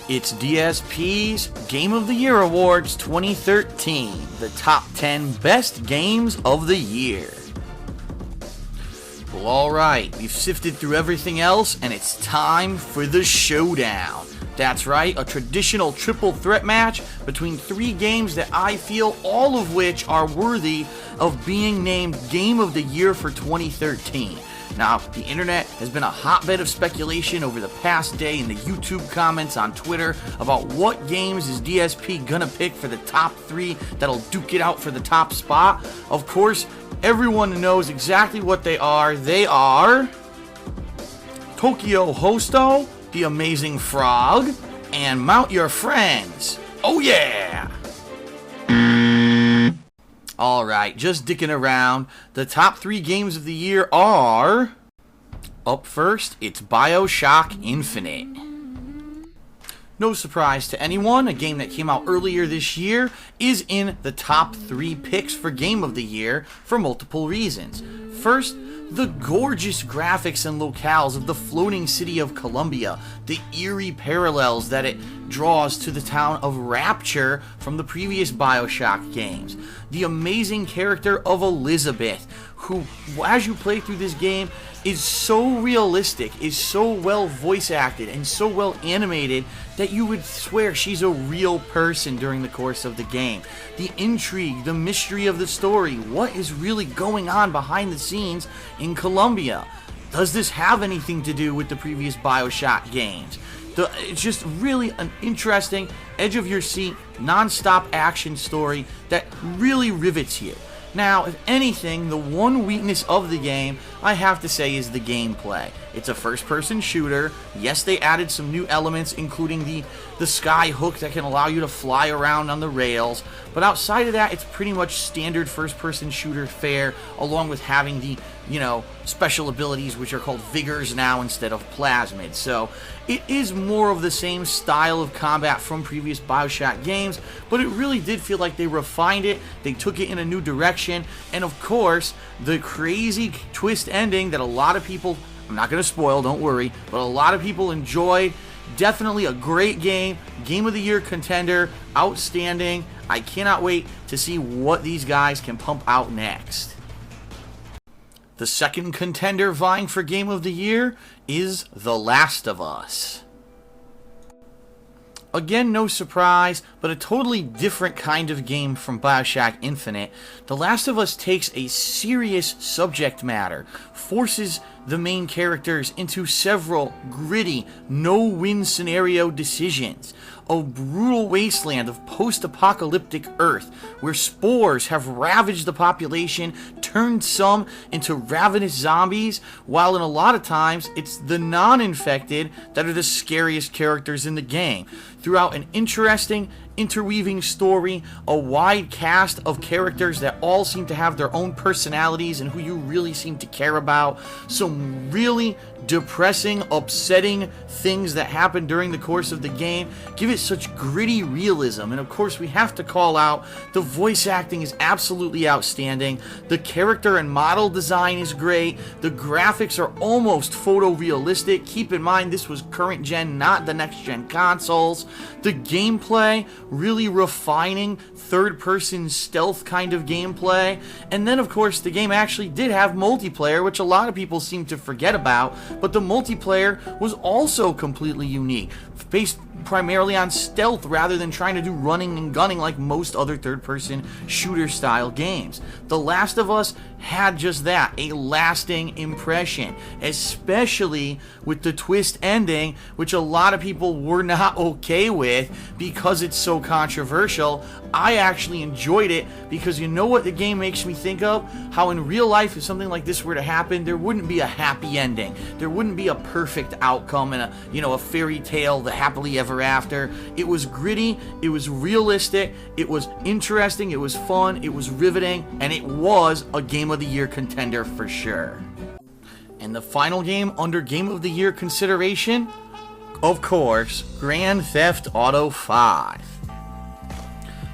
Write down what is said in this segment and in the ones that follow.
It's DSP's Game of the Year Awards 2013, the top 10 best games of the year. Well, alright, we've sifted through everything else, and it's time for the showdown. That's right, a traditional triple threat match between three games that I feel all of which are worthy of being named Game of the Year for 2013. Now, the internet has been a hotbed of speculation over the past day in the YouTube comments on Twitter about what games is DSP gonna pick for the top three that'll duke it out for the top spot. Of course, everyone knows exactly what they are. They are Tokyo Hosto, The Amazing Frog, and Mount Your Friends. Oh yeah! Alright, just dicking around. The top three games of the year are... Up first, it's BioShock Infinite. No surprise to anyone, a game that came out earlier this year is in the top three picks for Game of the Year for multiple reasons. First, the gorgeous graphics and locales of the floating city of Columbia, the eerie parallels that it draws to the town of Rapture from the previous BioShock games, the amazing character of Elizabeth, who, as you play through this game, is so realistic, is so well voice acted, and so well animated that you would swear she's a real person during the course of the game. The intrigue, the mystery of the story, what is really going on behind the scenes in Columbia? Does this have anything to do with the previous BioShock games? It's just really an interesting, edge-of-your-seat, non-stop action story that really rivets you. Now, if anything, the one weakness of the game, I have to say, is the gameplay. It's a first-person shooter. Yes, they added some new elements, including the sky hook that can allow you to fly around on the rails. But outside of that, it's pretty much standard first-person shooter fare, along with having the, special abilities, which are called Vigors now instead of Plasmids. So, it is more of the same style of combat from previous BioShock games, but it really did feel like they refined it, they took it in a new direction, and of course, the crazy twist ending that a lot of people, I'm not going to spoil, don't worry, but a lot of people enjoyed. Definitely a great game, Game of the Year contender, outstanding. I cannot wait to see what these guys can pump out next. The second contender vying for Game of the Year is The Last of Us. Again, no surprise, but a totally different kind of game from BioShock Infinite. The Last of Us takes a serious subject matter, forces the main characters into several gritty, no-win scenario decisions. A brutal wasteland of post-apocalyptic Earth, where spores have ravaged the population, turned some into ravenous zombies, while in a lot of times, it's the non-infected that are the scariest characters in the game. Throughout an interesting, interweaving story, a wide cast of characters that all seem to have their own personalities and who you really seem to care about, some really depressing, upsetting things that happen during the course of the game give it such gritty realism. And of course, we have to call out the voice acting is absolutely outstanding, the character and model design is great, the graphics are almost photorealistic. Keep in mind, this was current gen, not the next gen consoles. The gameplay, really refining third-person stealth kind of gameplay. And then, of course, the game actually did have multiplayer, which a lot of people seem to forget about, but the multiplayer was also completely unique, based primarily on stealth rather than trying to do running and gunning like most other third-person shooter-style games. The Last of Us had just that, a lasting impression, especially with the twist ending, which a lot of people were not okay with because it's so controversial. I actually enjoyed it because you know what the game makes me think of? How in real life, if something like this were to happen, there wouldn't be a happy ending. There wouldn't be a perfect outcome and a fairy tale, the happily ever after. It was gritty, it was realistic, it was interesting, it was fun, it was riveting, and it was a Game of the Year contender for sure. And the final game under Game of the Year consideration, of course, Grand Theft Auto 5.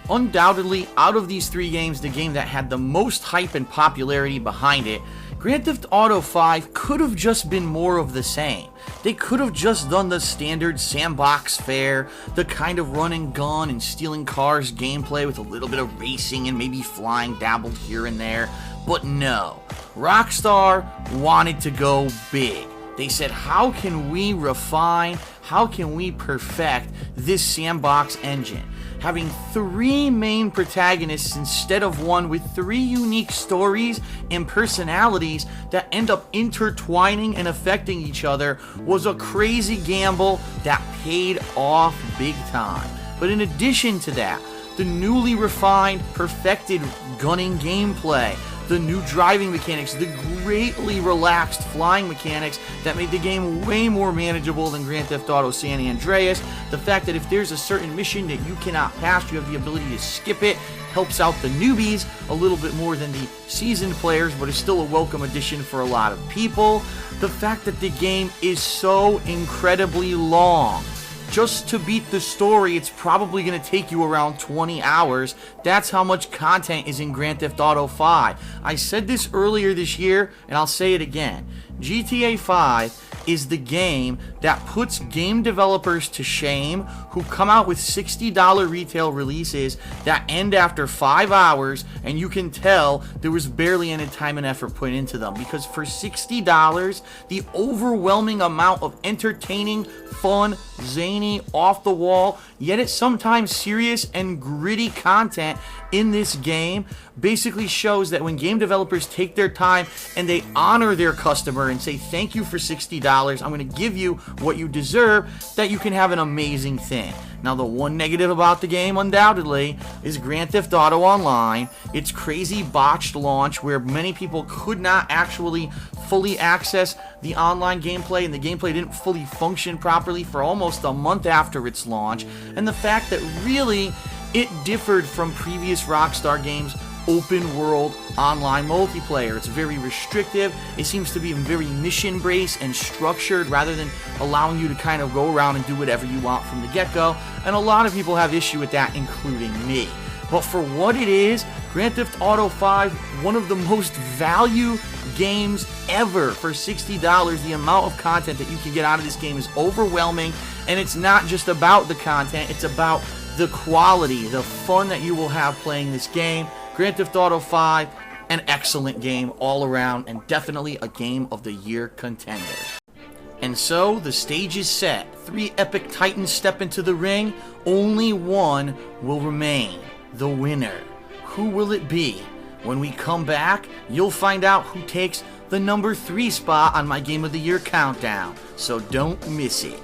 Undoubtedly, out of these three games, the game that had the most hype and popularity behind it, Grand Theft Auto 5 could have just been more of the same. They could have just done the standard sandbox fare, the kind of run and gun and stealing cars gameplay with a little bit of racing and maybe flying dabbled here and there. But no, Rockstar wanted to go big. They said, how can we refine, how can we perfect this sandbox engine? Having 3 main protagonists instead of 1 with 3 unique stories and personalities that end up intertwining and affecting each other was a crazy gamble that paid off big time. But in addition to that, the newly refined, perfected gunning gameplay, the new driving mechanics, the greatly relaxed flying mechanics that made the game way more manageable than Grand Theft Auto San Andreas, the fact that if there's a certain mission that you cannot pass, you have the ability to skip it, helps out the newbies a little bit more than the seasoned players, but is still a welcome addition for a lot of people. The fact that the game is so incredibly long. Just to beat the story, it's probably going to take you around 20 hours. That's how much content is in Grand Theft Auto 5. I said this earlier this year, and I'll say it again. GTA 5 is the game that puts game developers to shame who come out with $60 retail releases that end after 5 hours, and you can tell there was barely any time and effort put into them, because for $60, the overwhelming amount of entertaining, fun, zany, off the wall, yet it's sometimes serious and gritty content in this game basically shows that when game developers take their time and they honor their customer and say, thank you for $60, I'm going to give you what you deserve, that you can have an amazing thing. Now, the one negative about the game, undoubtedly, is Grand Theft Auto Online. Its crazy botched launch where many people could not actually fully access the online gameplay, and the gameplay didn't fully function properly for almost a month after its launch, and the fact that really it differed from previous Rockstar games' open world online multiplayer. It's very restrictive. It seems to be very mission based and structured rather than allowing you to kind of go around and do whatever you want from the get-go, and a lot of people have issue with that, including me. But for what it is, Grand Theft Auto 5, one of the most value games ever for $60. The amount of content that you can get out of this game is overwhelming, and it's not just about the content, it's about the quality, the fun that you will have playing this game. Grand Theft Auto 5, an excellent game all around, and definitely a Game of the Year contender. And so, the stage is set. 3 epic titans step into the ring. Only one will remain. The winner. Who will it be? When we come back, you'll find out who takes the number 3 spot on my Game of the Year countdown. So don't miss it.